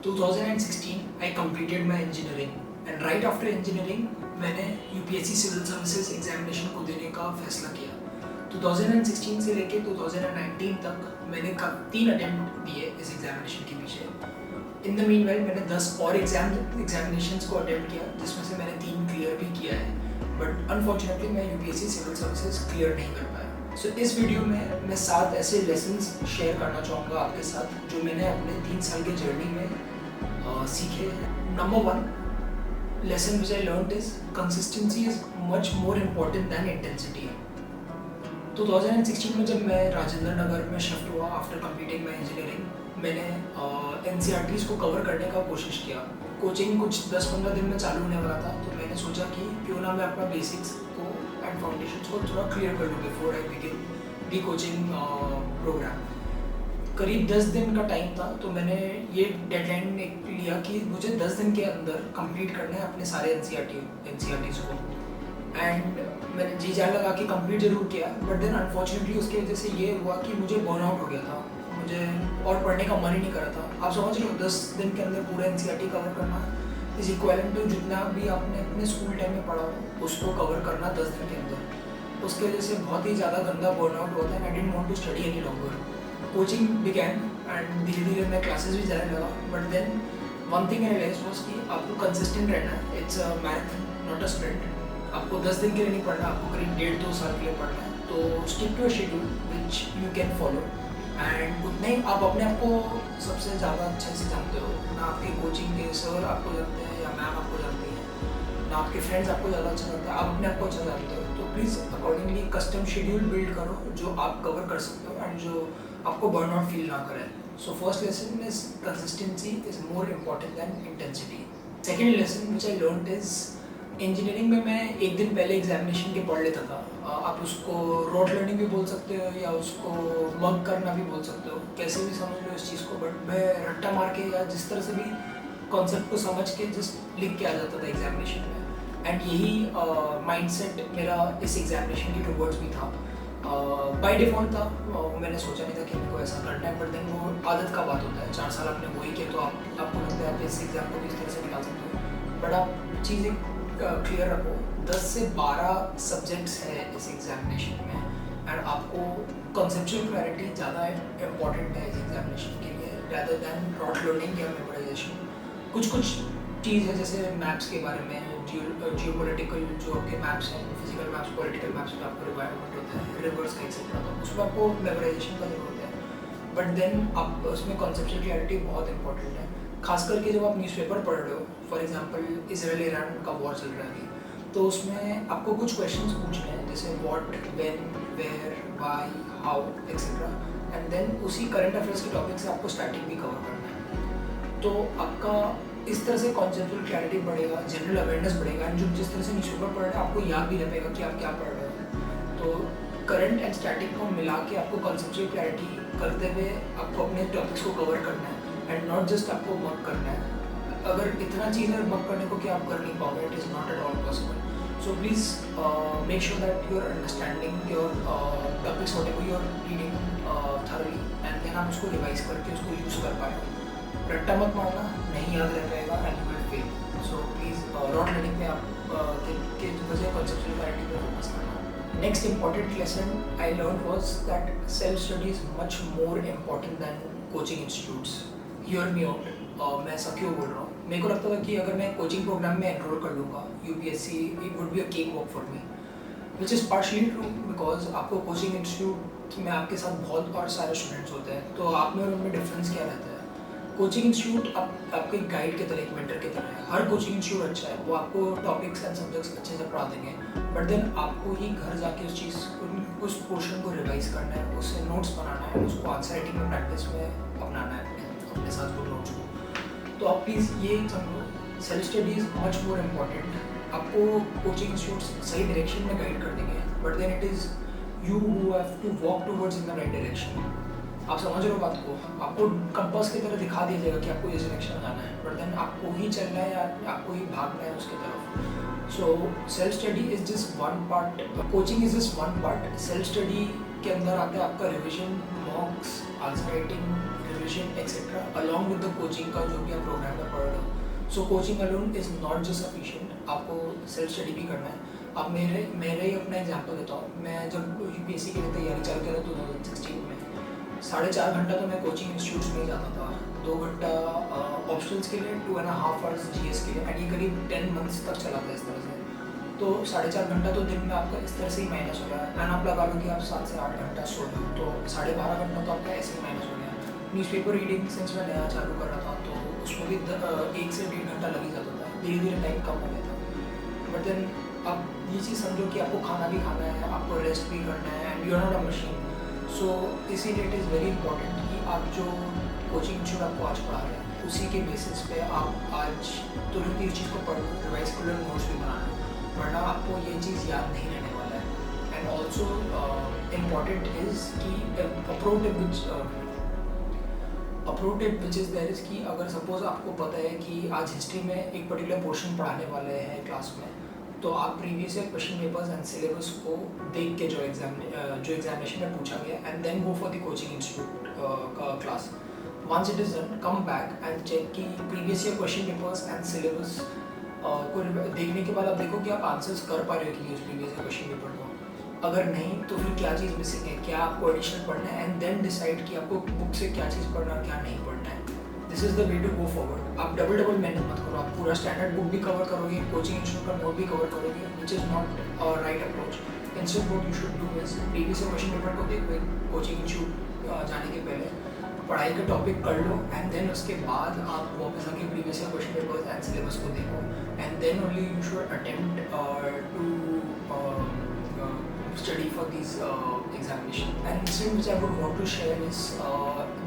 2016 I completed my engineering and right after engineering मैंने UPSC civil services examination को देने का फैसला किया। 2016 से लेके 2019 तक मैंने 3 अटेम्प्ट दिए इस एग्जामिनेशन के पीछे। इन द मीनवाइल मैंने 10 और एग्जामिनेशंस को अटेम्प्ट किया जिसमें से मैंने 3 क्लियर भी किया है, बट अनफॉर्चुनेटली मैं यूपीएससी सिविल सर्विसेज क्लियर नहीं कर पाया। सो इस वीडियो में मैं 7 ऐसे लेसन्स शेयर करना चाहूँगा आपके साथ जो मैंने अपने 3 साल के जर्नी में सीखे हैं। Number 1 lesson which I learned is consistency is much more important than intensity. 2016 में जब मैं राजेंद्र नगर में शिफ्ट हुआ आफ्टर कंप्लीटिंग माई इंजीनियरिंग, मैंने एनसीईआरटीज़ को कवर करने का कोशिश किया। कोचिंग कुछ 10-15 दिन में चालू होने वाला था, तो मैंने सोचा कि क्यों ना मैं अपना बेसिक्स को एंड फाउंडेशंस को थोड़ा क्लियर कर लूँ before I begin the coaching programme. करीब 10 दिन का टाइम था, तो मैंने ये डेडलाइन लिया कि मुझे 10 दिन के अंदर कंप्लीट करना है अपने सारे एनसीईआरटीज़ को। एंड मैंने जी जान लगा कि कंप्लीट जरूर किया, बट देन अनफॉर्चुनेटली उसकी वजह से ये हुआ कि मुझे बर्नआउट हो गया था, मुझे और पढ़ने का मन ही नहीं कर रहा था। आप समझ रहे हो, 10 दिन के अंदर पूरा एनसीईआरटी कवर करना इज इक्वलेंट टू जितना भी आपने अपने स्कूल टाइम में पढ़ा हो उसको कवर करना 10 दिन के अंदर। उसकी वजह से बहुत ही ज़्यादा गंदा बर्नआउट हुआ था। I didn't want to study any longer. Coaching began and धीरे धीरे मैं क्लासेस भी जाने लगा, but then one thing I realise was कि आपको कंसिस्टेंट रहना है। It's a marathon not a sprint. आपको 10 दिन के लिए नहीं पढ़ना, आपको करीब 1.5-2 साल के लिए पढ़ना है। तो stick to a schedule which you can follow and उतने ही आप अपने आप को सबसे ज़्यादा अच्छे से जानते हो। ना आपके कोचिंग के सर आपको जानते हैं या मैम आपको जानती है, ना आपके फ्रेंड्स आपको ज़्यादा अच्छा जानते हैं, आप अपने आप को अच्छा जानते हो। तो please accordingly custom schedule build करो जो आप कवर कर सकते हो एंड जो आपको बर्नआउट फील ना करे। So first lesson is consistency is more important then intensity. Second lesson which I learned is engineering में मैं एक दिन पहले एग्जामिनेशन के पढ़ लेता था। आप उसको रोड लर्निंग भी बोल सकते हो या उसको मग करना भी बोल सकते हो, कैसे भी समझ लो इस चीज़ को, बट मैं रट्टा मार के या जिस तरह से भी कॉन्सेप्ट को समझ के जस्ट लिख के आ जाता था एग्जामिनेशन में। एंड यही माइंडसेट मेरा इस एग्जामिनेशन के टुवर्ड्स भी था। बाय डिफ़ॉल्ट था, मैंने सोचा नहीं था कि मेरे को ऐसा करना है, बट देन वो आदत का बात होता है। 4 साल आपने वही किया तो आपको लगता है आप इस एग्जाम को भी इस तरह से निकाल सकते हो, बट आप चीज़ें क्लियर रखो। 10 से 12 सब्जेक्ट्स हैं इस एग्जामिनेशन में एंड आपको कॉन्सेप्चुअल क्लैरिटी ज़्यादा इम्पॉर्टेंट है इस एग्जामिनेशन के लिए रैदर दैन रॉट लर्निंग या मेमोराइजेशन। कुछ चीज़ है जैसे मैप्स के बारे में, जियोपॉलिटिकल जो आपके मैप्स हैं, फिजिकल मैप्स, पॉलिटिकल मैप्स में आपको रिक्वायरमेंट होता है, रिवर्स का एक्सेट्रा, तो उसमें आपको मेमोराइजेशन का जरूरत है, बट देन आप उसमें कॉन्सेप्चुअल क्लैरिटी बहुत इंपॉर्टेंट है। खास करके जब आप न्यूज़पेपर पढ़ रहे हो, फॉर एग्जांपल इजराइल ईरान का वॉर चल रहा है, तो उसमें आपको कुछ क्वेश्चंस पूछने हैं जैसे what, when, where, why, how etcetera, and then उसी करंट अफेयर्स के टॉपिक से आपको स्टैटिक भी कवर करना है। तो आपका इस तरह से कॉन्सेप्चुअल क्लैरिटी बढ़ेगा, जनरल अवेयरनेस बढ़ेगा एंड जो जिस तरह से न्यूज़पेपर पढ़ रहे हैं आपको याद भी रहेगा कि आप क्या पढ़ रहे हो। तो करंट एंड स्टैटिक को मिला के आपको कॉन्सेप्चुअल क्लैरिटी करते हुए आपको अपने टॉपिक्स को कवर करना है एंड नॉट जस्ट आपको मक करना है। अगर इतना चीज़ है मक करने को कि आप कर नहीं पाओगे, it is not at all possible. So please make sure that you are understanding your topics whatever you are reading thoroughly and then आप उसको रिवाइज करके उसको यूज़ कर पाए। रट्टा मत मारना, नहीं याद रह पाएगा and you will fail. So please rote learning में आप के वजह कॉन्सेप्चुअल क्लैरिटी पर फोकस करना। Next important lesson I learn was that self study is much more important than coaching institutes. Hear me out, मैं ऐसा क्यों बोल रहा हूँ? मेरे को लगता था कि अगर मैं कोचिंग प्रोग्राम में एनरोल कर लूँगा UPSC, it would be a cake walk for me, which is partially true because आपको कोचिंग इंस्टीट्यूट में आपके साथ बहुत और सारे स्टूडेंट्स होते हैं, तो आप में और उनमें डिफरेंस क्या रहता है? कोचिंग इंस्टीट्यूट आपके गाइड की तरह, एक मेंटर की तरह है। हर कोचिंग इंस्टीट्यूट अच्छा है, वो आपको टॉपिक्स एंड सब्जेक्ट्स अच्छे से पढ़ा देंगे, बट देन आपको ही घर जाके उस पोर्शन को रिवाइज करना है, उससे नोट्स बनाना है, उसको आंसर राइटिंग में प्रैक्टिस में अपनाना है अपने साथ वो नोट्स को। तो आप प्लीज़ ये समझो, self study is much more important. आपको कोचिंग इंस्टीट्यूट सही डायरेक्शन में गाइड कर देंगे, but then it is you who have to walk towards in the right direction. आप समझ रहे हो बात को? आपको कंपास की तरह दिखा दिया जाएगा कि आपको इस डायरेक्शन जाना है, बट देन आपको ही चलना है या आपको ही भागना है उसकी तरफ। So self study is just one part, coaching is just one part. Self study के अंदर आता है आपका revision, mocks, answer writing, revision etcetera along with the coaching का जो भी आप प्रोग्राम में पढ़ रहे हो. So coaching alone is not just sufficient, आपको सेल्फ स्टडी भी करना है. अब मेरे ही अपना एग्जाम्पल देता हूँ. मैं जब यूपीएससी के लिए तैयारी चालू किया था 2016 में, 4.5 घंटा तो मैं कोचिंग इंस्टीट्यूट्स में ही जाता था, 2 घंटा ऑप्शनल्स के लिए, 2.5 आवर्स जीएस के लिए, एंड ये करीब 10 मंथ्स तक चला था इस तरह से. तो 4.5 घंटा तो दिन में आपका इस तरह से ही माइनस हो रहा है. एंड आप लगा लो कि आप 7 से 8 घंटा सो रहे हो, तो 12.5 घंटा तो आपका ऐसे ही माइनस हो गया. न्यूज़पेपर रीडिंग सिंस मैं नया चालू कर रहा था, तो उसमें भी 1 से 1.5 घंटा लग ही जाता था. धीरे धीरे टाइम कम हो गया था. बट देन आप ये चीज़ समझो कि आपको खाना भी खाना है, आपको रेस्ट भी करना है, and you are not a machine. So इसीलिए इट इज़ वेरी इंपॉर्टेंट कि आप जो कोचिंग इंस्टीट्यूट आपको आज पढ़ा रहे हैं उसी के बेसिस पे आप आज तुरंत इस चीज़ को पढ़ लो, रिवाइज कर लो, नोट्स भी बना लो, वरना आपको ये चीज़ याद नहीं रहने वाला है. एंड ऑल्सो इम्पॉर्टेंट इज़ कि अप्रोटिव विच इज़ देयर इज़ कि अगर सपोज आपको पता है कि आज हिस्ट्री में एक पर्टिकुलर पोर्शन पढ़ाने वाले हैं क्लास में, तो आप previous year question papers and syllabus को देख के जो एग्जामिनेशन में पूछा गया, and then go for the coaching institute का class. Once it is done, come back and check कि previous year question papers and syllabus को देखने के बाद आप देखो कि आप आंसर्स कर पा रहे हो कि उस प्रीवियस ईयर क्वेश्चन पेपर को. अगर नहीं तो फिर क्या चीज़ मिसिंग है, क्या आपको एडिशनल पढ़ना है, एंड देन डिसाइड कि आपको बुक से क्या चीज़ पढ़ना है, क्या नहीं पढ़ना है. This is the way to go forward. आप डबल मेहनत मत करो. आप पूरा स्टैंडर्ड बुक भी कवर करोगे, कोचिंग इंस्टीट्यूट का नोट भी कवर करोगे, which is not right approach. Instead what you should do is previous question paper को देखो कोचिंग इंस्टीट्यूट जाने के पहले, पढ़ाई का टॉपिक कर लो, एंड देन उसके बाद आप वापस आके previous question papers and syllabus को देखो, and then only you should attempt to study for these examination. And incident which I would want to share is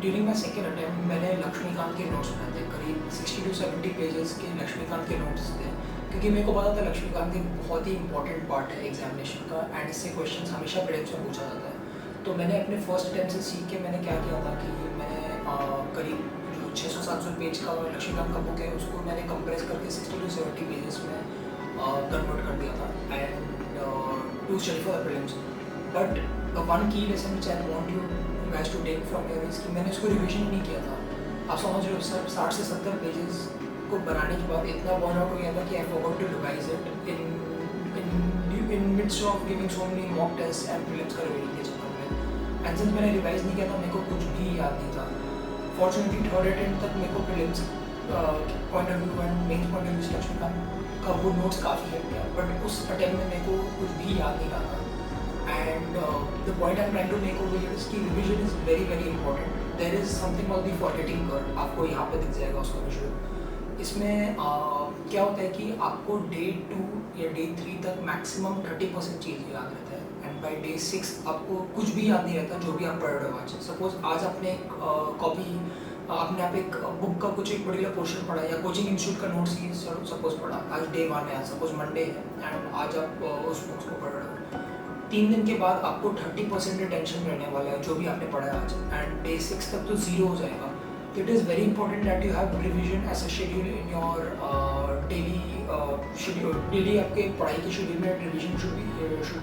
during my second attempt मैंने लक्ष्मीकांत के notes बनाए थे, करीब 60 to 70 पेजेस के लक्ष्मीकांत के notes थे, क्योंकि मेरे को पता था लक्ष्मीकांत एक बहुत ही इंपॉर्टेंट पार्ट है एग्जामिनेशन का, एंड इससे क्वेश्चन हमेशा प्रीलिम्स में पूछा जाता है. तो मैंने अपने फर्स्ट अटैम्प्ट से सीख के मैंने क्या किया था कि मैंने करीब जो 600-700 पेज का लक्ष्मीकांत का बुक है उसको मैंने कंप्रेस करके 60 to 70 पेजेस में कन्वर्ट कर दिया था, and to study for the prelims. But one key lesson which I want you guys to take from here is कि मैंने इसको रिविजन नहीं किया था. आप समझ रहे हो सर, 60 से 70 पेजेस को बनाने के बाद इतना बर्न आउट हो गया था कि I forgot to revise it in midst of giving so many mock tests and prelims का रिविजन के चक्कर में. And since मैंने रिवाइज नहीं किया था, मेरे को कुछ भी याद नहीं था. Fortunately थर्ड अटेम्प्ट तक मेरे को prelims point of view and main point of view से लक्ष्मीकांत का वो नोट्स काफ़ी हेल्प किया, बट उस अटेम्प्ट में मेरे को कुछ भी याद नहीं रहा. And the point I am trying to make over here is कि revision is very very important. There is something called the forgetting curve, आपको यहाँ पे दिख जाएगा उसका विजुअल. इसमें क्या होता है कि आपको डे 2 या डे 3 तक मैक्सिमम 30% चीज़ याद रहता है, एंड बाई डे 6 आपको कुछ भी याद नहीं रहता जो भी आप पढ़ रहे हो. आज सपोज आज आपने कॉपी आपने आप एक बुक का कुछ एक पर्टिकुलर पोर्शन पढ़ा या कोचिंग इंस्टीट्यूट का नोट्स ही सपोज पढ़ा, आज डे 1 है, सपोज मंडे है, एंड आज आप उस बुक्स को पढ़ रहे हो. 3 दिन के बाद आपको 30% रिटेंशन रहने वाला है जो भी आपने पढ़ा है आज, एंड डे 6 तक तो 0 हो जाएगा. तो it is very important that you have revision as a schedule in your daily schedule. Daily आपके पढ़ाई के शेड्यूल में revision should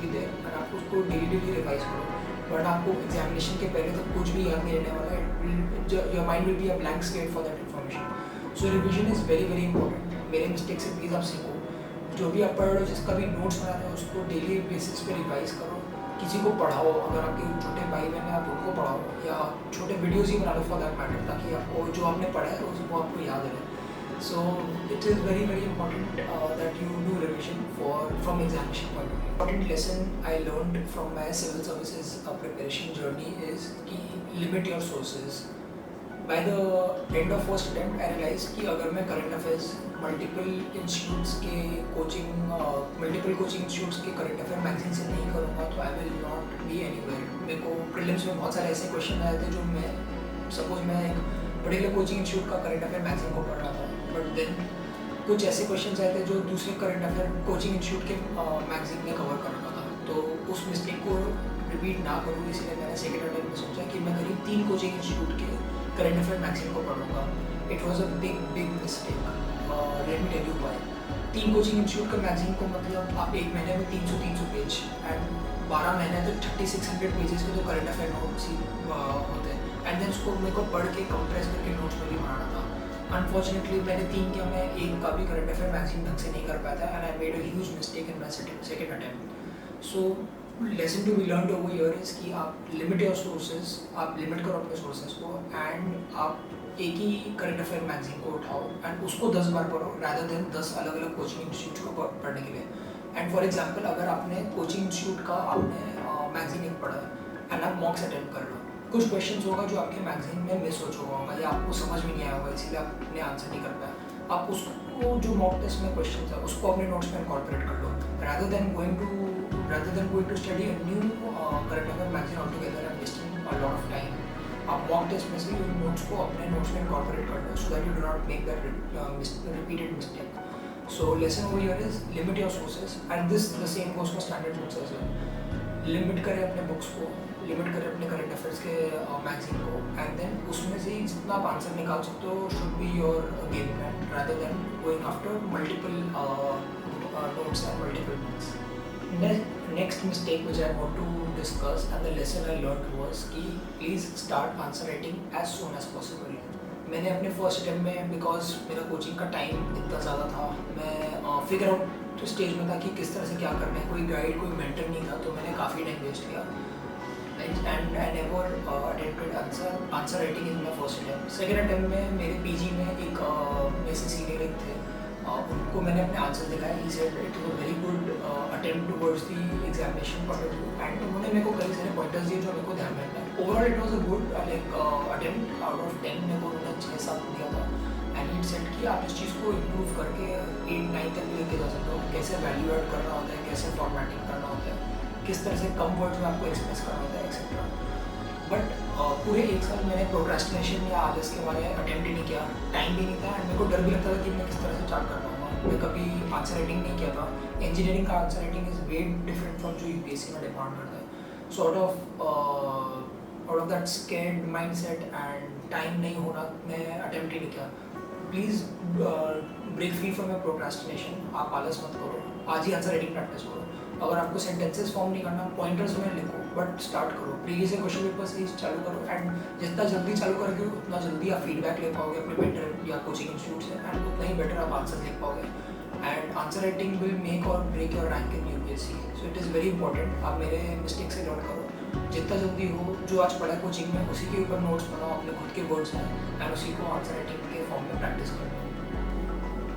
be there, and आप उसको डेली रिवाइज करो, बट आपको एग्जामिनेशन के पहले तक कुछ भी याद नहीं रहने वाला है. Your mind will be a blank slate for that information. So revision is very very important. मेरे मिस्टेक से प्लीज़ आप सीखो. जो भी आप पढ़ रहे हो, जिसका भी नोट्स बना रहे हो, उसको डेली बेसिस पे रिवाइज करो. किसी को पढ़ाओ, अगर आपके छोटे भाई बहन हैं आप उनको पढ़ाओ, या छोटे वीडियोज़ ही बना लो फॉर दैट मैटर, ताकि आपको जो आपने पढ़ा है वो आपको याद रहे. So it is very very important that you do revision from examination point of view. Important lesson I learned from my civil services preparation journey is कि limit your sources. By the end of first attempt I realized कि अगर मैं current affairs multiple coaching institutes के current affair magazine से नहीं करूँगा तो I will not be anywhere. मेरे को prelims में बहुत सारे ऐसे क्वेश्चन आए थे जो मैं सपोज मैं एक पर्टिकुलर कोचिंग इंस्टीट्यूट का करंट अफेयर मैगजीन को पढ़ रहा था, बट देन कुछ ऐसे क्वेश्चन आए थे जो दूसरे करंट अफेयर कोचिंग इंस्टीट्यूट के मैगजीन में कवर कर रखा था. तो उस मिस्टेक को रिपीट ना करूँ, इसलिए मैंने सेकेंड अटेम्प्ट में सोचा कि मैं करीब 3 कोचिंग इंस्टीट्यूट के करंट अफेयर मैगजीन को पढ़ूंगा. It was a big mistake. Let me tell you why. 3 coaching institute का मैगजीन को मतलब आप एक महीने में 300 पेज एंड 12 महीने तो 3600 पेजेस के तो करंट अफेयर नोट्स ही होते हैं. एंड देन उसको मेरे को पढ़ के कंप्रेस करके नोट्स में भी बनाना था। अनफॉर्चुनेटली मैंने 3 किया, मैं एक का भी करंट अफेयर मैगजीन ढंग से नहीं कर पाया था, and I made a huge mistake in my second attempt. So lesson to be learn over year is कि आप लिमिट योर सोर्सेज, आप लिमिट करो अपने सोर्सेज को, एंड आप एक ही करंट अफेयर मैगजीन को उठाओ एंड उसको 10 बार पढ़ो रादर देन 10 अलग अलग कोचिंग इंस्टीट्यूट को पढ़ने के लिए। एंड फॉर एग्जाम्पल, अगर आपने कोचिंग इंस्टीट्यूट का आपने मैगजीन एक पढ़ा है एंड आप मॉक्स अटेम्प्ट कर लो, कुछ क्वेश्चंस होगा जो आपके मैगजीन में मिस हो चुका होगा या आपको समझ में नहीं आया होगा, इसीलिए आपने आंसर नहीं कर पाया। आप उसको जो मॉक टेस्ट में क्वेश्चन है उसको अपने नोट्स में इनकॉर्पोरेट कर लो rather than going to study a new current affair magazine altogether and wasting a lot of time. आप मॉक टेस्ट में से उन नोट्स को अपने नोट्स में इनकॉर्पोरेट कर लो so that you do not make that repeated mistake. So lesson over here is limit your sources, and this the same goes for standard books as well. Limit करें अपने books को, limit करें अपने current affairs के magazine को, and then उसमें से जितना आप आंसर निकाल सकते हो should be your game plan rather than going after multiple notes and multiple books. Next mistake which I want to discuss and the lesson I learned was कि please start answer writing as soon as possible. मैंने अपने first attempt में, because मेरा coaching का time इतना ज़्यादा था, मैं फिगर आउट स्टेज में था कि किस तरह से क्या करना है, कोई गाइड कोई मेंटर नहीं था, तो मैंने काफ़ी टाइम वेस्ट किया and I never attempted answer writing in my first attempt. Second attempt में मेरे पीजी में एक मेरे से सीनियर एक थे, उनको मैंने अपने आंसर दिखाया. He said it was a very good attempt towards the examination point of view, and उन्होंने मेरे को कई सारे पॉइंटर्स दिए जो मेरे को ध्यान में रखना है. Overall it was a good attempt. Out of 10 मेरे को उन्होंने 6-7 दिया था, एंड इट सेड कि आप इस चीज़ को इम्प्रूव करके 8-9 तक भी लेके जा सकते हो. कैसे वैल्यू ऐड करना होता है, कैसे फॉर्मेटिंग करना होता है, किस तरह से कम वर्ड्स में आपको एक्सप्रेस करना होता है एक्सेट्रा. बट पूरे 1 साल मैंने प्रोक्रेस्टिनेशन या आलस के बारे में अटेम्प्ट ही नहीं किया. टाइम भी नहीं था एंड मेरे को डर भी लगता था कि मैं किस तरह से स्टार्ट कर पाऊँगा. मैं कभी आंसर राइटिंग नहीं किया था. इंजीनियरिंग का answer writing is way different from जो यूपीएससी में डिमांड करता है. So out of that scared mind set and time नहीं होना, मैं अटेम्प्ट ही नहीं किया. Please break free from your procrastination. आप आलस मत करो, आज ही आंसर राइटिंग प्रैक्टिस करो. अगर आपको सेंटेंसेस फॉर्म नहीं करना, पॉइंटर्स में लिखो, बट स्टार्ट करो. प्रीवियस क्वेश्चन पेपर से चालू करो, एंड जितना जल्दी चालू करोगे उतना जल्दी आप फीडबैक ले पाओगे अपने मेंटर या कोचिंग इंस्टीट्यूट से, एंड उतना ही बेटर आप आंसर लिख पाओगे. And answer writing will make और break your rank in UPSC. So it is very important. आप मेरे मिस्टेक से लर्न करो. जितना जल्दी हो, जो आज पढ़ा कोचिंग में उसी के ऊपर नोट्स बनाओ अपने खुद के वर्ड्स में, एंड उसी को आंसर राइटिंग के फॉर्म में प्रैक्टिस करो.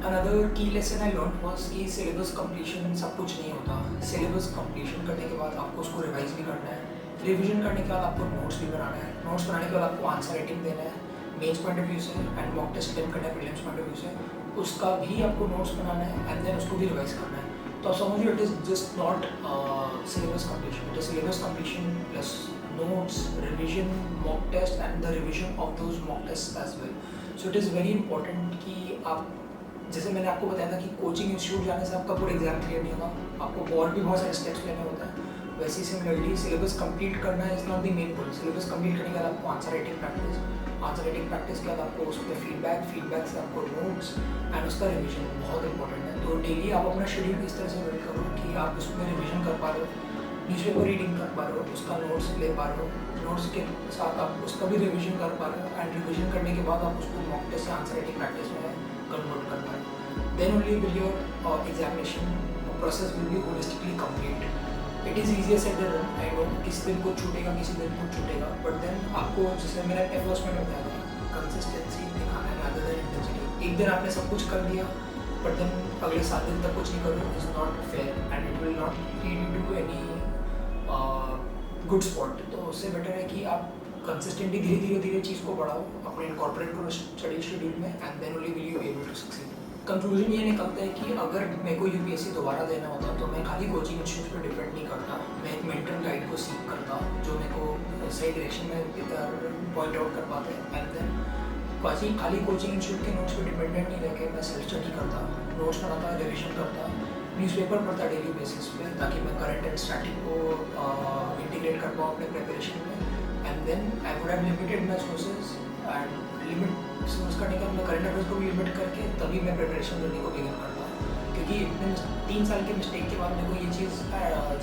अनदर की लेसन आई लर्न वॉज कि सिलेबस कंप्लीशन सब कुछ नहीं होता. सिलेबस कंप्लीशन करने के बाद आपको उसको रिवाइज भी करना है. रिवीजन करने के बाद आपको नोट्स भी बनाना है. नोट्स बनाने के बाद आपको आंसर राइटिंग देना है मेन्स पॉइंट ऑफ व्यू से, एंड मॉक टेस्ट अटेम्प्ट करना है प्रीलिम्स पॉइंट ऑफ व्यू से. उसका भी आपको नोट्स बनाना है एंड देन उसको भी रिवाइज करना है. तो आप समझिए it is just not syllabus completion, it is syllabus completion plus notes, revision, mock test and the revision of those mock test as well. So it is very important कि आप, जैसे मैंने आपको बताया था कि कोचिंग इंस्टीट्यूट जाने से आपका पूरा एग्जाम क्लियर नहीं होगा, आपको और भी बहुत सारे स्टेप्स लेने होते हैं. वैसे ही सिमिलरली सिलेबस कंप्लीट करना is not the main goal. Syllabus complete करने के बाद आपको आंसर राइटिंग प्रैक्टिस के बाद आपको उस पर फीडबैक से आपको नोट्स एंड उसका रिविजन बहुत इंपॉर्टेंट है. तो डेली आप अपना शेड्यूल इस तरह से बिल्ड करो कि आप उसमें रिविजन कर पा रहे हो, न्यूज़पेपर रीडिंग कर पा रहे हो, उसका नोट्स ले पा रहे हो, नोट्स के साथ आप उसका भी रिविजन कर पा रहे हो, एंड रिविजन करने के बाद आप उसको मॉक टेस्ट या आंसर राइटिंग प्रैक्टिस में कन्वर्ट कर पा रहे हो. Then only will your examination process will be holistically complete. It is easier said than done. I know किसी दिन कुछ छूटेगा, किसी दिन कुछ छूटेगा, but then आपको, जैसे मैंने अपने फर्स्ट में बताया था, कंसिस्टेंसी दिखाना है rather than intensity. एक दिन आपने सब कुछ कर दिया, but then अगले 7 दिन तक कुछ नहीं करो, is not fair and it will not lead you to any good spot. तो उससे बेटर है कि आप कंसिस्टेंटली धीरे चीज़ को बढ़ाओ, अपने इनकॉर्पोरेट करो स्टडी शेड्यूल में, and then only will you be able to succeed. Conclusion ये निकलता है कि अगर मेरे को यूपीएससी दोबारा देना होता तो मैं खाली कोचिंग इंस्टीट्यूट पर डिपेंड नहीं करता. मैं एक मेंटर गाइड को सीख करता जो मेरे को सही डायरेक्शन में पॉइंट आउट कर पाते हैं, एंड देन खाली कोचिंग इंस्टीट्यूट के नोट्स पे डिपेंडेंट नहीं रह के मैं सेल्फ स्टडी करता, नोट्स बनाता, रिविजन करता, न्यूज़पेपर पढ़ता डेली बेसिस पे, ताकि मैं करंट एंड स्टैटिक को इंटीग्रेट कर पाऊँ अपने प्रिपरेशन में. And then I would have limited my sources and limit source करने का मैं करंट अफेयर्स को भी लिमिट करके तभी मैं प्रिपरेशन करने को बिगिन करता. क्योंकि इतने 3 साल के मिस्टेक के बाद मेरे को ये चीज़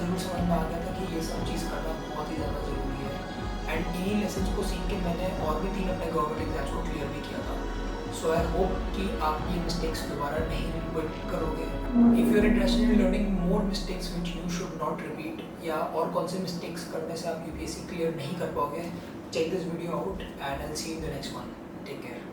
ज़रूर समझ में आ गया था कि ये सब चीज़ करना बहुत ही ज़्यादा ज़रूरी है. एंड इन्हीं लेसन्स को सीख के मैंने और भी 3 अपने गवर्नमेंट एग्जाम्स को क्लियर भी किया था। सो आई होप कि आप ये मिस्टेक्स दोबारा नहीं रिपीट करोगे। If you are interested in learning more mistakes which you should not repeat, या और कौन से मिस्टेक्स करने से आप यूपीएससी क्लियर नहीं कर पाओगे, check this video out and I will see you in the next one. Take care.